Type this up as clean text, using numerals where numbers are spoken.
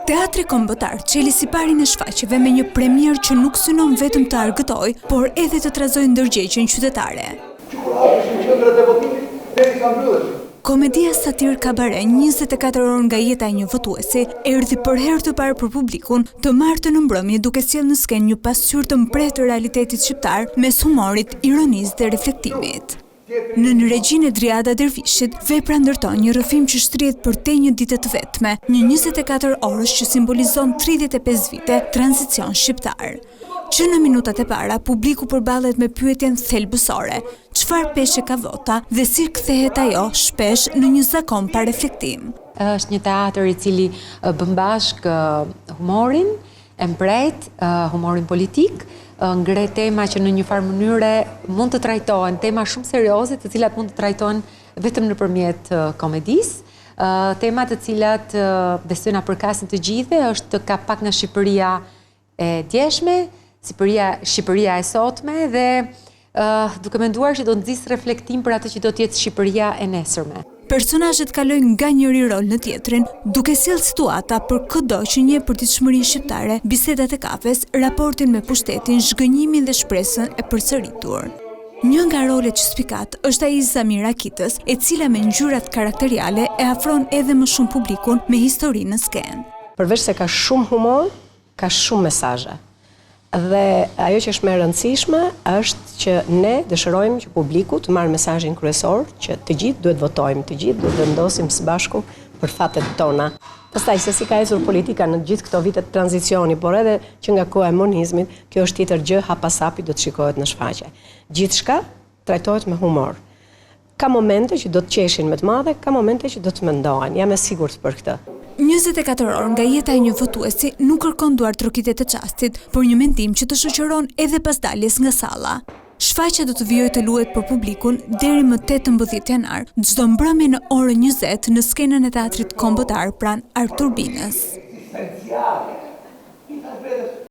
Teatri Kombëtar çeli siparin e shfaqjeve me një premier që nuk synon vetëm të argëtoj, por edhe të trazojë ndërgjegjën qytetare. Komedia satir kabare 24 orë nga jeta e një votuesi erdhi për herë të parë për publikun të martë në mbrëmje duke sjellë në skenë një pasqyrë të mprehtë të realitetit shqiptar mes humorit, ironisë dhe reflektimit. Në regjinë e Driada Dervishit, vepra ndërton një rrëfim që shtrihet përtej një dite të vetme, një 24 orësh që simbolizon 35 vite tranzicion shqiptar. Që në minutat e para, publiku përballet me pyetjen thelbësore, çfarë peshe ka vota dhe si kthehet ajo shpesh në një zakon pa reflektim. Është një teatr i cili bën bashkë humorin, e mprejt, humorin politik, ngre tema që në një farë mënyre mund të trajtohen, tema shumë serioze të cilat mund të trajtohen vetëm nëpërmjet komedisë, tema të cilat besoj na përkasin të gjithë, është ka pak nga Shqipëria e djeshme, Shqipëria e sotme dhe duke menduar që do të nxjisë reflektim për atë që do të jetë Shqipëria e nesërme. Personazhet kalojnë nga njëri rol në tjetrin, duke sjellë situata për çdo që njeh përditshmërinë shqiptare, bisedat e kafes, raportin me pushtetin, zhgënjimin dhe shpresën e përsëritur. Një nga rolet që spikat është ai i Zamira Kitës, e cila me ngjyrat karakteriale e afron edhe më shumë publikun me historinë në skenë. Përveç se ka shumë humor, ka shumë mesazhe. Dhe ajo që është më e rëndësishme është që ne dëshirojmë që publiku të marrë mesazhin kryesor që të gjithë duhet votojmë, të gjithë duhet vendosim së bashku për fatet tona. Pastaj se si ka ecur politika në gjithë këto vite të tranzicioni, por edhe që nga koha e monizmit, kjo është tjetër gjë hapasapi do të shikohet në shfaqje. Gjithçka trajtohet me humor. Ka momente që do të qeshin me të madhe, ka momente që do të mendohen. Jam e sigurt për këtë. 24 orë nga jeta e një votuesi nuk kërkon duar trokitet e çastit, por një mendim që të shoqëron edhe pas daljes nga salla. Shfaqja do të vijojë të luhet për publikun deri më 18 janar, çdo mbrëmje në orën 20 në skenën e Teatrit Kombëtar pranë Arturbinës.